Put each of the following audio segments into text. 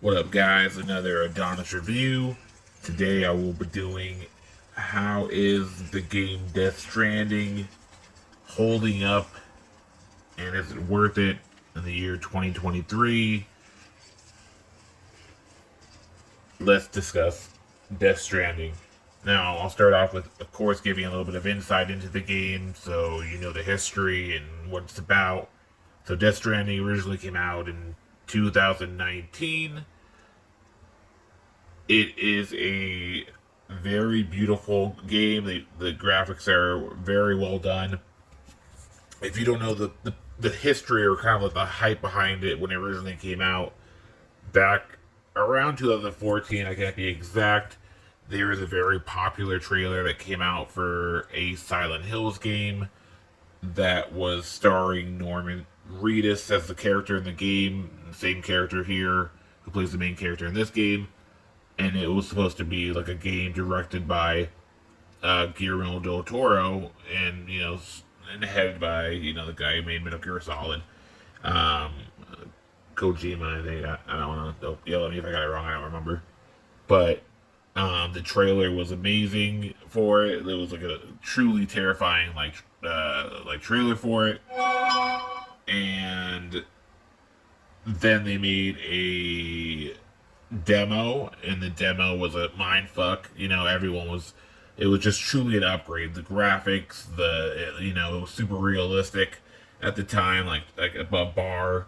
What up, guys? Another Adonis review. Today I will be doing how is the game Death Stranding holding up, and is it worth it in the year 2023? Let's discuss Death Stranding. Now, I'll start off with, of course, giving a little bit of insight into the game so you know the history and what it's about. So, Death Stranding originally came out in 2019. It is a very beautiful game. The graphics are very well done. If you don't know the history or kind of like the hype behind it when it originally came out back around 2014, I can't be exact. There is a very popular trailer that came out for a Silent Hills game that was starring Norman Reedus as the character in the game, same character here who plays the main character in this game, and it was supposed to be like a game directed by Guillermo del Toro, and and headed by the guy who made Metal Gear Solid, um, Kojima. I think I don't want to yell at me if I got it wrong. I don't remember, but the trailer was amazing for it. It was like a truly terrifying like trailer for it, and then they made a demo, and the demo was a mind fuck. Everyone was. It was just truly an upgrade. The graphics, it was super realistic at the time, like above bar.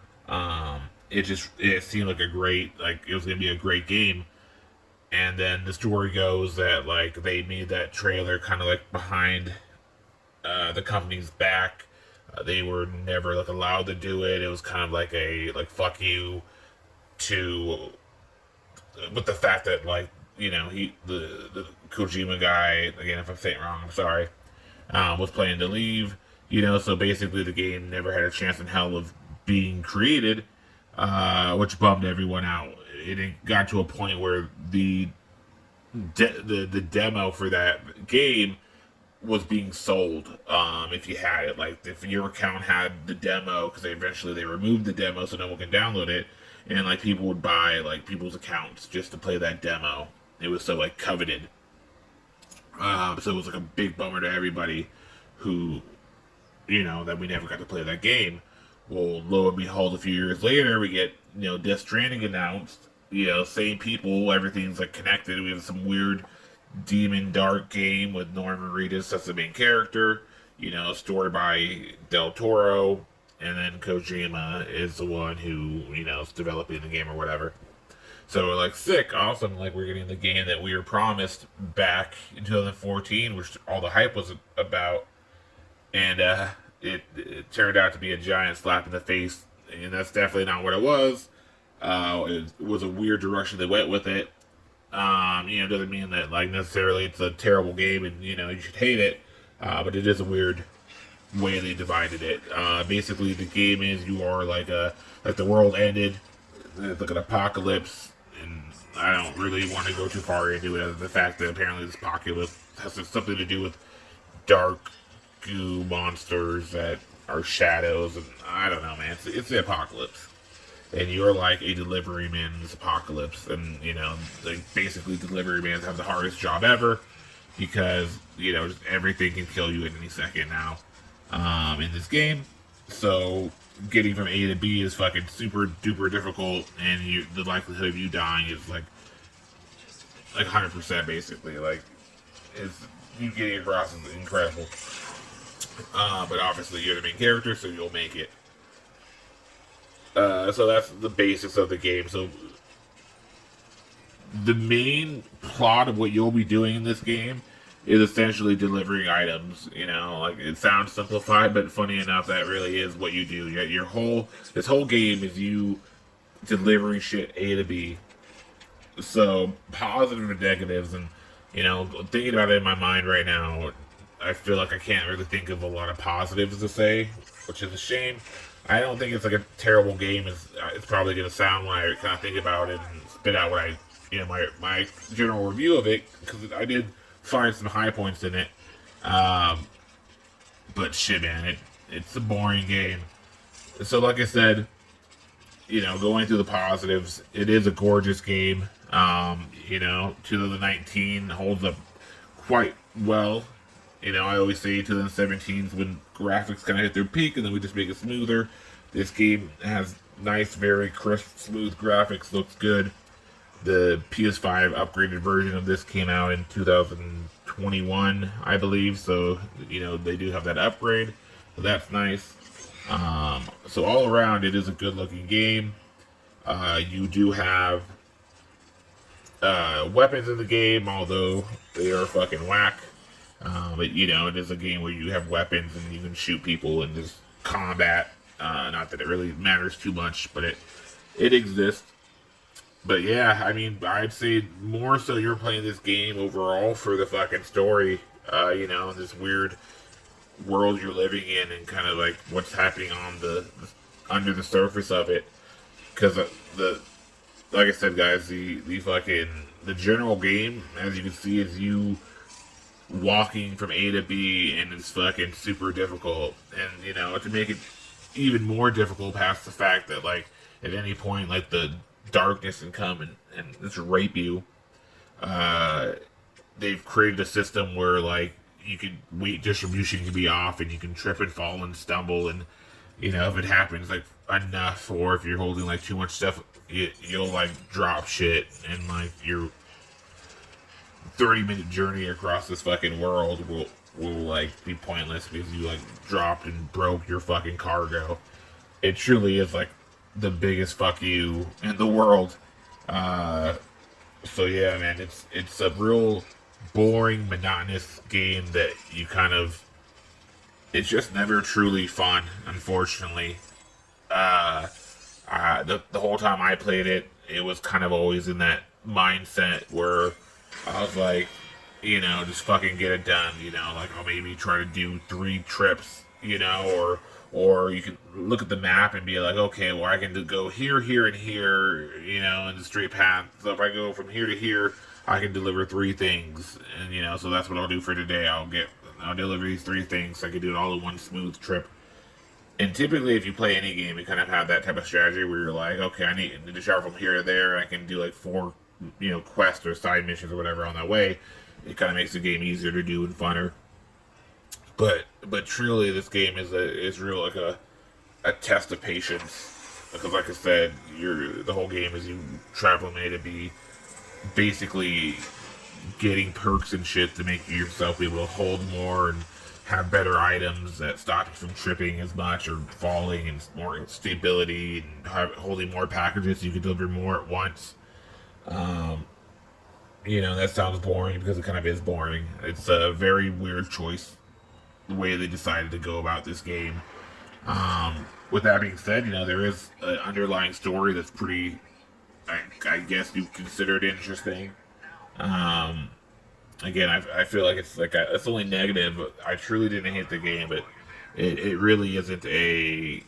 It seemed like it was gonna be a great game. And then the story goes that like they made that trailer kind of like behind the company's back. They were never like allowed to do it. It was kind of like a like fuck you to with the fact that the Kojima guy, again, if I'm saying it wrong, I'm sorry, was planning to leave. So basically the game never had a chance in hell of being created, which bummed everyone out. It got to a point where the demo for that game was being sold. If you had it, like if your account had the demo, because eventually they removed the demo so no one can download it, and like people would buy like people's accounts just to play that demo. It was so like coveted. So it was like a big bummer to everybody who, that we never got to play that game. Well, lo and behold, a few years later, we get Death Stranding announced. Same people, everything's like connected. We have some weird demon dark game with Norman Reedus as the main character. Story by Del Toro, and then Kojima is the one who is developing the game or whatever. So we're like, sick, awesome. Like we're getting the game that we were promised back in 2014, which all the hype was about, and it turned out to be a giant slap in the face, and that's definitely not what it was. It was a weird direction they went with it. Doesn't mean that like necessarily it's a terrible game and you should hate it, but it is a weird way they divided it. Basically, the game is you are like the world ended, it's like an apocalypse, and I don't really want to go too far into it. Other than the fact that apparently this apocalypse has something to do with dark goo monsters that are shadows, and I don't know, man. It's the apocalypse, and you're like a delivery man in this apocalypse, and like basically delivery mans have the hardest job ever because just everything can kill you at any second now in this game. So getting from A to B is fucking super duper difficult, and the likelihood of you dying is like 100% basically. Like it's you getting across is incredible. But obviously you're the main character, so you'll make it. So that's the basics of the game. So the main plot of what you'll be doing in this game is essentially delivering items. Like it sounds simplified, but funny enough, that really is what you do. This whole game is you delivering shit A to B. So positive and negatives, and thinking about it in my mind right now, I feel like I can't really think of a lot of positives to say, which is a shame. I don't think it's like a terrible game. It's probably gonna sound when I kind of think about it and spit out what my general review of it, because I did find some high points in it. But shit, man, it's a boring game. So, like I said, going through the positives, it is a gorgeous game. 2019 holds up quite well. I always say 2017 is when graphics kind of hit their peak, and then we just make it smoother. This game has nice, very crisp, smooth graphics. Looks good. The PS5 upgraded version of this came out in 2021, I believe. So they do have that upgrade. So that's nice. So all around, it is a good-looking game. You do have weapons in the game, although they are fucking whack. But it is a game where you have weapons and you can shoot people and there's combat. Not that it really matters too much, but it exists. But yeah, I mean, I'd say more so you're playing this game overall for the fucking story. This weird world you're living in and kind of like what's happening on the under the surface of it. Because like I said, guys, the general game, as you can see, is you walking from A to B, and it's fucking super difficult. And to make it even more difficult, past the fact that like at any point like the darkness can come and just rape you. They've created a system where like you can weight distribution can be off, and you can trip and fall and stumble, and if it happens like enough, or if you're holding like too much stuff, you'll like drop shit, and like your 30-minute journey across this fucking world will like be pointless because you like dropped and broke your fucking cargo. It truly is like the biggest fuck you in the world. So yeah, man, it's a real boring, monotonous game that you kind of, it's just never truly fun, unfortunately. The whole time I played it, it was kind of always in that mindset where I was like, just fucking get it done, like I'll maybe try to do 3 trips, or you can look at the map and be like, okay, well I can go here, here, and here, in the straight path. So if I go from here to here, I can deliver 3 things, and so that's what I'll do for today. I'll deliver these 3 things, so I can do it all in one smooth trip. And typically, if you play any game, you kind of have that type of strategy where you're like, okay, I need to travel from here to there, and I can do like 4, quests or side missions or whatever on that way. It kind of makes the game easier to do and funner. But truly, this game is real like a test of patience, because like I said, the whole game is you travel from A to B, basically getting perks and shit to make yourself be able to hold more and have better items that stop you from tripping as much or falling, and more stability, and holding more packages so you can deliver more at once. That sounds boring because it kind of is boring. It's a very weird choice, the way they decided to go about this game. With that being said, there is an underlying story that's pretty, I guess you consider it interesting. Again, I feel like it's only negative. I truly didn't hate the game, but it really isn't I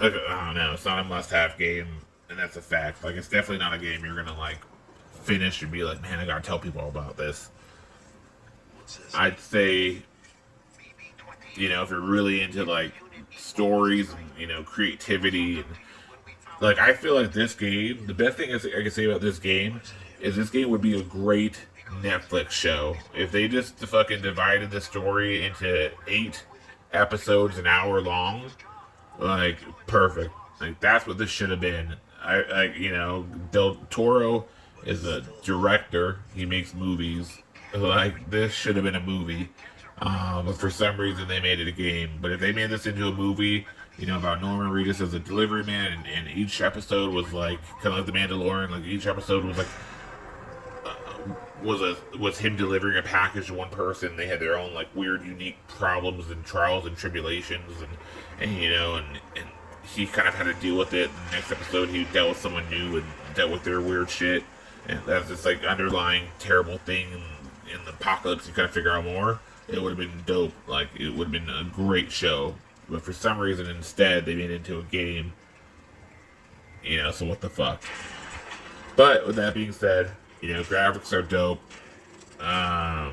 don't know, it's not a must-have game, and that's a fact. Like, it's definitely not a game you're gonna like finish and be like, man, I gotta tell people about this. I'd say, if you're really into like stories and creativity, and like, I feel like this game, the best thing I can say about this game is this game would be a great Netflix show if they just fucking divided the story into 8 episodes, an hour long. Like, perfect. Like, that's what this should have been. Del Toro is a director. He makes movies. Like, this should have been a movie. But for some reason they made it a game. But if they made this into a movie, about Norman Reedus as a delivery man, and each episode was like kind of like The Mandalorian. Like, each episode was like was him delivering a package to one person. They had their own like weird, unique problems and trials and tribulations, and he kind of had to deal with it. The next episode, he dealt with someone new and dealt with their weird shit, and that's this like underlying terrible thing in the apocalypse. You kind of figure out more. It would have been dope. Like, it would have been a great show. But for some reason, instead, they made it into a game. So what the fuck? But with that being said, graphics are dope.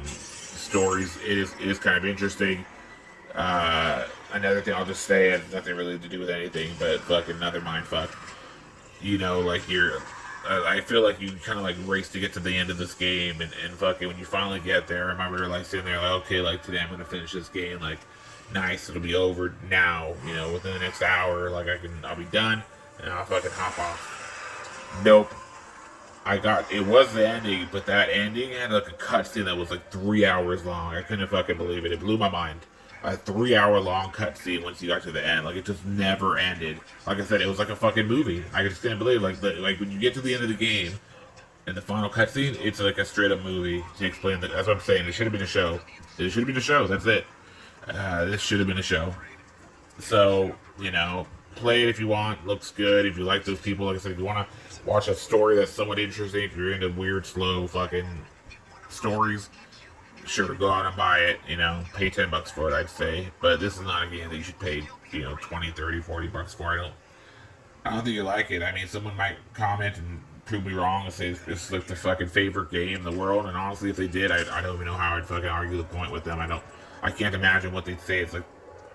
Stories, it is kind of interesting. another thing I'll just say has nothing really to do with anything, but fucking another mind fuck. You know, like you're. I feel like you kind of like race to get to the end of this game, and fucking when you finally get there, I remember like sitting there like, okay, like today I'm gonna finish this game, like nice, it'll be over now, you know, within the next hour, like I'll be done, and I'll fucking hop off. Nope. It was the ending, but that ending had like a cutscene that was like 3 hours long. I couldn't fucking believe it. It blew my mind. A 3 hour long cutscene once you got to the end. Like it just never ended. Like I said, it was like a fucking movie. I just can't believe like when you get to the end of the game and the final cutscene, it's like a straight up movie to explain that. That's what I'm saying. It should have been a show. It should have been a show. That's it. This should have been a show. So, you know, play it if you want. Looks good. If you like those people, like I said, if you want to watch a story that's somewhat interesting, if you're into weird, slow fucking stories, sure, go out and buy it. You know, pay $10 for it, I'd say. But this is not a game that you should pay, you know, 20, 30, $40 for. I don't think you like it. I mean, someone might comment and prove me wrong and say it's like the fucking favorite game in the world. And honestly, if they did, I don't even know how I'd fucking argue the point with them. I can't imagine what they'd say. It's like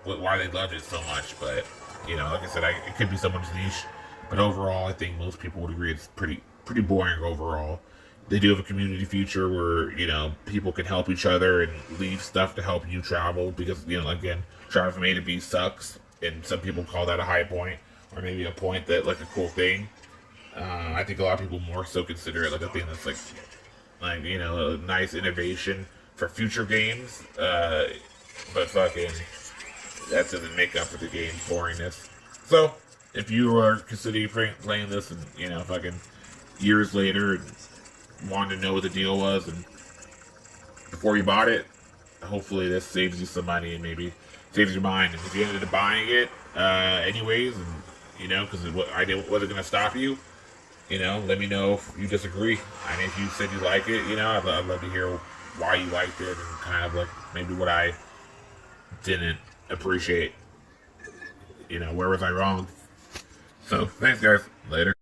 why they loved it so much. But you know, like I said, it could be someone's niche. But overall, I think most people would agree it's pretty boring overall. They do have a community feature where, you know, people can help each other and leave stuff to help you travel because, you know, again, travel from A to B sucks, and some people call that a high point or maybe a point that like a cool thing. I think a lot of people more so consider it like a thing that's like you know, a nice innovation for future games. But fucking that doesn't make up for the game's boringness. So if you are considering playing this and, you know, fucking years later and wanted to know what the deal was and before you bought it, hopefully this saves you some money and maybe saves your mind. And if you ended up buying it anyways, and you know, because wasn't going to stop you, you know, let me know if you disagree. I mean, if you said you like it, you know, I'd love to hear why you liked it and kind of like maybe what I didn't appreciate. You know, where was I wrong? So thanks guys, later.